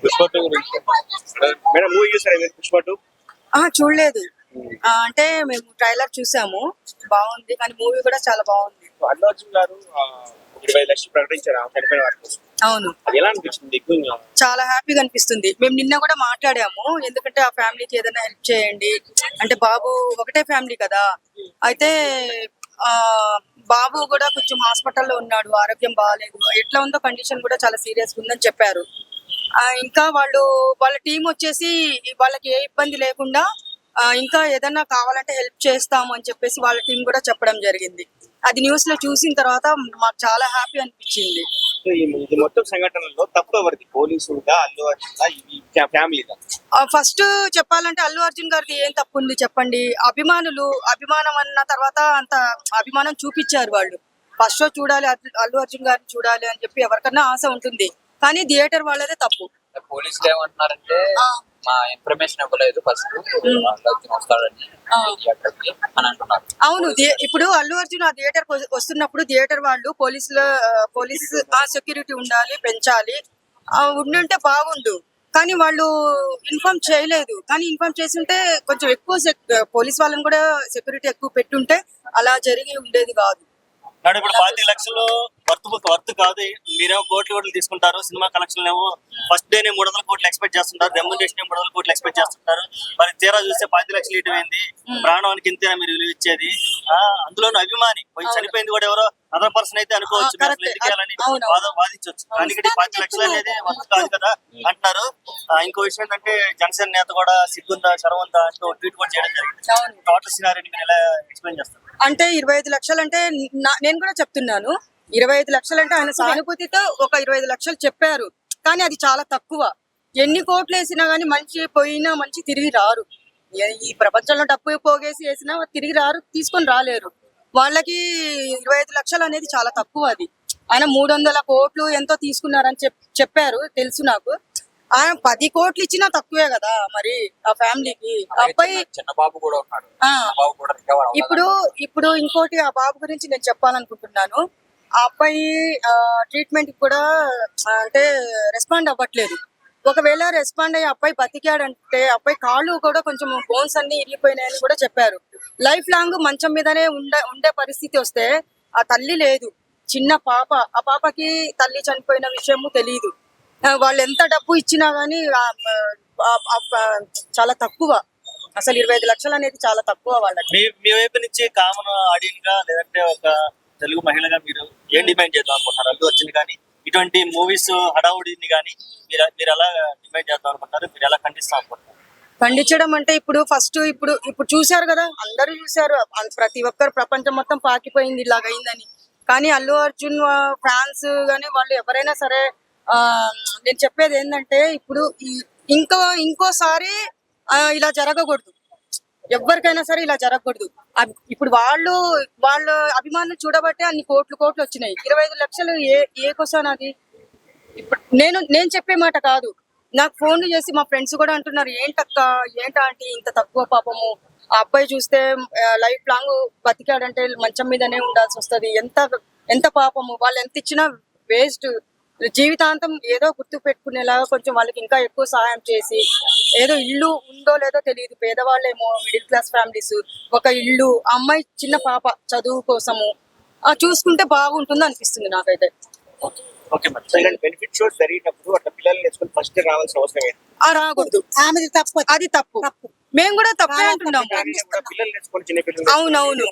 Pushpa two గురించి madam movie చూసారా మీరు పుష్ప టూ? చూడలేదు. అంటే మేము ట్రైలర్ చూసాము, బాగుంది, కానీ మూవీ కూడా చాలా బాగుంది. అల్లు అర్జున్ గారు 20 లక్షలు ప్రకటించారు ఆ చనిపోయిన వారి కోసం. అవును, అది ఎలా అనిపించింది? ఎక్కువ చాలా హ్యాపీగా అనిపిస్తుంది. మేము నిన్న కూడా మాట్లాడాము, ఎందుకంటే ఆ ఫ్యామిలీకి ఏదైనా హెల్ప్ చేయండి అంటే, బాబు ఒకటే ఫ్యామిలీ కదా. అయితే బాబు కూడా కొంచెం హాస్పిటల్లో ఉన్నాడు, ఆరోగ్యం బాగాలేదు, ఎట్లా ఉందో కండిషన్ కూడా చాలా సీరియస్గా ఉందని చెప్పారు. ఇంకా వాళ్ళ టీం వచ్చేసి వాళ్ళకి ఏ ఇబ్బంది లేకుండా ఇంకా ఏదన్నా కావాలంటే హెల్ప్ చేస్తాము అని చెప్పేసి వాళ్ళ టీం కూడా చెప్పడం జరిగింది. అది న్యూస్ లో చూసిన తర్వాత మాకు చాలా హ్యాపీ అనిపించింది. ఇది మొత్తం సంఘటనలో తప్పు ఎవరిది? పోలీసులుగా, అల్లు అర్జున్ ఫ్యామిలీగా? ఫస్ట్ చెప్పాలంటే అల్లు అర్జున్ గారికి ఏం తప్పు ఉంది చెప్పండి? అభిమానం అన్న తర్వాత అంత అభిమానం చూపించారు వాళ్ళు. ఫస్ట్ షో చూడాలి, అల్లు అర్జున్ గారిని చూడాలి అని చెప్పి ఎవరికన్నా ఆశ ఉంటుంది, కానీ థియేటర్ వాళ్ళదే తప్పు. పోలీసులు ఏమంటున్నారంటే మా ఇన్ఫర్మేషన్ ఇవ్వలేదు ఫస్ట్ వస్తాడని అని అంటున్నారు. అవును, ఇప్పుడు అల్లు అర్జున్ ఆ థియేటర్ వస్తున్నప్పుడు థియేటర్ వాళ్ళు పోలీస్ సెక్యూరిటీ ఉండాలి, పెంచాలి, ఉండుంటే బాగుండు. కానీ వాళ్ళు ఇన్ఫార్మ్ చేయలేదు. కానీ ఇన్ఫార్మ్ చేసి ఉంటే కొంచెం ఎక్కువ పోలీస్ వాళ్ళని కూడా సెక్యూరిటీ ఎక్కువ పెట్టుంటే అలా జరిగి ఉండేది కాదు. ఇప్పుడు 40 లక్షలు వర్త్ కాదు, మీరేమో కోట్లు తీసుకుంటారు. సినిమా కలెక్షన్ ఏమో ఫస్ట్ డేనే 300 కోట్లు ఎక్స్పెక్ట్ చేస్తుంటారు, రెమ్యునరేషన్ 300 కోట్లు ఎక్స్పెక్ట్ చేస్తుంటారు. మరి తీరా చూస్తే 10 లక్షలు ఇటువైంది. ప్రాణానికి ఇంతేనా మీరు విలువ ఇచ్చేది? అందులోనూ అభిమాని చనిపోయింది కూడా ఎవరో అదర్ పర్సన్ అయితే అనుకోవచ్చు, వాదించవచ్చు. కానీ ఇక్కడ 10 లక్షలు అనేది వర్త్ కాదు కదా అంటున్నారు. ఇంకో విషయం ఏంటంటే జనసేన నేత కూడా సిగ్గుందా శరవంతా అంటూ ట్వీట్ కూడా చేయడం జరిగింది. టోటల్ సినారీని మీరు ఎలా ఎక్స్ప్లెయిన్ చేస్తారు? అంటే 25 లక్షలు అంటే నేను కూడా చెప్తున్నాను, 25 లక్షలు అంటే ఆయన సానుభూతితో ఒక 25 లక్షలు చెప్పారు, కానీ అది చాలా తక్కువ. ఎన్ని కోట్లు వేసినా గానీ మనిషి పోయినా మనిషి తిరిగి రారు. ఈ ప్రపంచంలో డబ్బు పోగేసి వేసినా తిరిగి రారు, తీసుకొని రాలేరు. వాళ్ళకి 25 లక్షలు అనేది చాలా తక్కువ. అది ఆయన 300 కోట్లు ఎంతో తీసుకున్నారని చెప్పారు, తెలుసు నాకు. ఆయన 10 కోట్లు ఇచ్చినా తక్కువే కదా మరి ఆ ఫ్యామిలీకి. అబ్బాయి చిన్న బాబు కూడా ఉన్నాడు. ఇప్పుడు ఇంకోటి ఆ బాబు గురించి నేను చెప్పాలనుకుంటున్నాను. ఆ అబ్బాయి ట్రీట్మెంట్ కూడా అంటే రెస్పాండ్ అవ్వట్లేదు. ఒకవేళ రెస్పాండ్ అయ్యి అబ్బాయి బతికాడంటే అబ్బాయి కాళ్ళు కూడా కొంచెం బోన్స్ అన్ని ఇరిగిపోయినాయని కూడా చెప్పారు. లైఫ్ లాంగ్ మంచం మీదనే ఉండే పరిస్థితి వస్తే, ఆ తల్లి లేదు, చిన్న పాప, ఆ పాపకి తల్లి చనిపోయిన విషయము తెలియదు. వాళ్ళు ఎంత డబ్బు ఇచ్చినా గానీ చాలా తక్కువ. అసలు 25 లక్షలు అనేది చాలా తక్కువ వాళ్ళకి. మీ వైపు నుంచి కామన్ ఆడియన్స్ గా లేదంటే ఒక తెలుగు మహిళగా మీరు ఏం డిమాండ్ చేద్దాం అనుకుంటున్నారు? అల్లు అర్జున్ కానీ ఇటువంటి మూవీస్ హడావుడిని కానీ మీరు ఎలా డిమాండ్ చేద్దాం అనుకుంటారు? మీరు ఎలా ఖండిస్తాం అనుకుంటున్నారు? ఖండించడం అంటే ఇప్పుడు చూశారు కదా, అందరూ చూశారు, ప్రతి ఒక్కరు ప్రపంచం మొత్తం పాకిపోయింది ఇలాగైందని. కానీ అల్లు అర్జున్ ఫ్యాన్స్ గానీ వాళ్ళు ఎవరైనా సరే, నేను చెప్పేది ఏంటంటే ఇప్పుడు ఇంకోసారి ఇలా జరగకూడదు, ఎవరికైనా సరే ఇలా జరగకూడదు. ఇప్పుడు వాళ్ళ అభిమానులు చూడబట్టే అన్ని కోట్లు వచ్చినాయి. 25 లక్షలు ఏ కోసం అది? ఇప్పుడు నేను చెప్పే మాట కాదు, నాకు ఫోన్లు చేసి మా ఫ్రెండ్స్ కూడా అంటున్నారు, ఏంటంటే ఇంత తక్కువ? పాపము ఆ అబ్బాయి చూస్తే లైఫ్ లాంగ్ బతికాడంటే మంచం మీదనే ఉండాల్సి వస్తుంది. ఎంత పాపము, వాళ్ళు ఎంత ఇచ్చినా వేస్ట్. జీవితాంతం ఏదో గుర్తు పెట్టుకునేలాగా కొంచెం వాళ్ళకి ఇంకా ఎక్కువ సహాయం చేసి, ఏదో ఇల్లు ఉందో లేదో తెలియదు, పేదవాళ్ళేమో, మిడిల్ క్లాస్ ఫ్యామిలీస్, ఒక ఇల్లు, అమ్మాయి చిన్న పాప చదువు కోసము చూసుకుంటే బాగుంటుంది అనిపిస్తుంది నాకైతే. బెనిఫిట్ షోస్ జరిగినప్పుడు అట్లా పిల్లల్ని నేర్చుకుని ఫస్ట్ రావాల్సిన అవసరం ఏంటి? రాకూడదు, అది తప్పు. మేము కూడా తప్పే అంటున్నాము. అవునవును,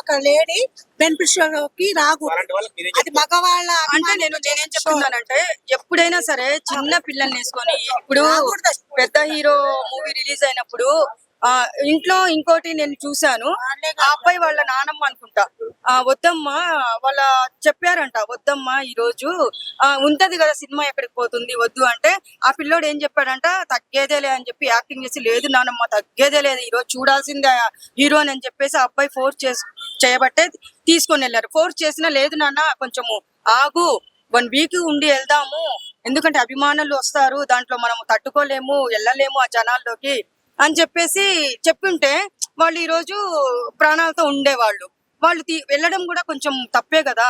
ఒక లేడీ బెనిఫిట్ షోకి రాకూడదు, అది మగవాళ్ళ. అంటే నేనేం చెప్తున్నానంటే, ఎప్పుడైనా సరే చిన్న పిల్లల్ని వేసుకొని, ఇప్పుడు పెద్ద హీరో మూవీ రిలీజ్ అయినప్పుడు ఇంట్లో ఇంకోటి నేను చూశాను, ఆ అబ్బాయి వాళ్ళ నానమ్మ అనుకుంటా, వద్దమ్మా వాళ్ళ చెప్పారంట, వద్దమ్మా ఈ రోజు ఉంటది కదా సినిమా, ఎక్కడికి పోతుంది వద్దు అంటే, ఆ పిల్లోడు ఏం చెప్పాడంట, తగ్గేదేలే అని చెప్పి యాక్టింగ్ చేసి, లేదు నానమ్మ తగ్గేదే లేదు, ఈ రోజు చూడాల్సిందే హీరోని అని చెప్పేసి ఆ అబ్బాయి ఫోర్స్ చేయబట్టే తీసుకొని వెళ్ళారు. ఫోర్స్ చేసినా, లేదు నాన్న కొంచెము ఆగు, 1 వీక్ ఉండి వెళ్దాము, ఎందుకంటే అభిమానులు వస్తారు, దాంట్లో మనం తట్టుకోలేము, వెళ్ళలేము ఆ జనాల్లోకి అని చెప్పేసి చెప్పింటే వాళ్ళు ఈ రోజు ప్రాణాలతో ఉండేవాళ్ళు. వాళ్ళు వెళ్ళడం కూడా కొంచెం తప్పే కదా.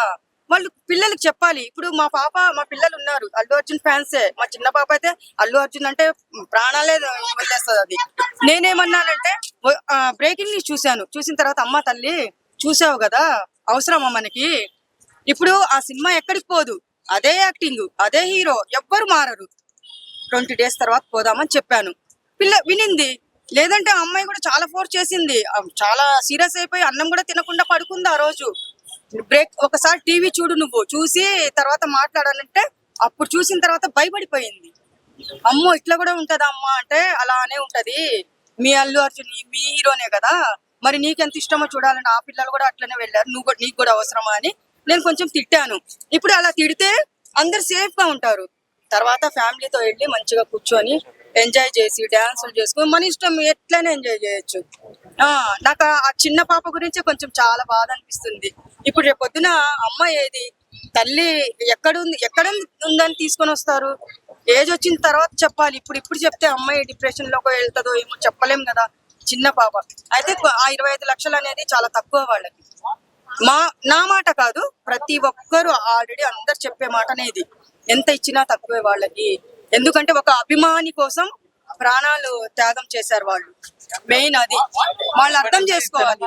వాళ్ళు పిల్లలకి చెప్పాలి. ఇప్పుడు మా పిల్లలు ఉన్నారు అల్లు అర్జున్ ఫ్యాన్సే. మా చిన్న పాప అయితే అల్లు అర్జున్ అంటే ప్రాణాలే వదిలేస్తుంది. అది నేనేమన్నానంటే బ్రేకింగ్ న్యూస్ చూశాను. చూసిన తర్వాత అమ్మ తల్లి చూసావు కదా, అవసరమా మనకి, ఇప్పుడు ఆ సినిమా ఎక్కడికి పోదు, అదే యాక్టింగ్, అదే హీరో, ఎవ్వరు మారరు, 20 days తర్వాత పోదామని చెప్పాను. పిల్ల వినింది. లేదంటే ఆ అమ్మాయి కూడా చాలా ఫోర్స్ చేసింది. చాలా సీరియస్ అయిపోయి అన్నం కూడా తినకుండా పడుకుంది ఆ రోజు. బ్రేక్ ఒకసారి టీవీ చూడు, నువ్వు చూసి తర్వాత మాట్లాడాలంటే అప్పుడు చూసిన తర్వాత భయపడిపోయింది. అమ్మో ఇట్లా కూడా ఉంటదా అమ్మ అంటే, అలానే ఉంటది, మీ అల్లు అర్జున్ మీ హీరోనే కదా, మరి నీకెంత ఇష్టమో చూడాలని ఆ పిల్లలు కూడా అట్లనే వెళ్ళారు, నీకు కూడా అవసరమా అని నేను కొంచెం తిట్టాను. ఇప్పుడు అలా తిడితే అందరు సేఫ్ గా ఉంటారు. తర్వాత ఫ్యామిలీతో వెళ్ళి మంచిగా కూర్చొని ఎంజాయ్ చేసి డాన్సులు చేసుకుని మన ఇష్టం ఎట్లనే ఎంజాయ్ చేయొచ్చు. నాకు ఆ చిన్న పాప గురించి కొంచెం చాలా బాధ అనిపిస్తుంది. ఇప్పుడు రేపు పొద్దున అమ్మ ఏది, తల్లి ఎక్కడ ఉందని తీసుకొని వస్తారు. ఏజ్ వచ్చిన తర్వాత చెప్పాలి. ఇప్పుడు చెప్తే అమ్మాయి డిప్రెషన్ లోకి వెళ్తుందో ఏమో చెప్పలేం కదా. చిన్న పాప అయితే ఆ 25 లక్షలు అనేది చాలా తక్కువ వాళ్ళకి. నా మాట కాదు, ప్రతి ఒక్కరు ఆల్రెడీ అందరు చెప్పే మాటనే ఇది. ఎంత ఇచ్చినా తక్కువే వాళ్ళకి. ఎందుకంటే ఒక అభిమాని కోసం ప్రాణాలు త్యాగం చేశారు వాళ్ళు. మెయిన్ అది వాళ్ళు అర్థం చేసుకోవాలి.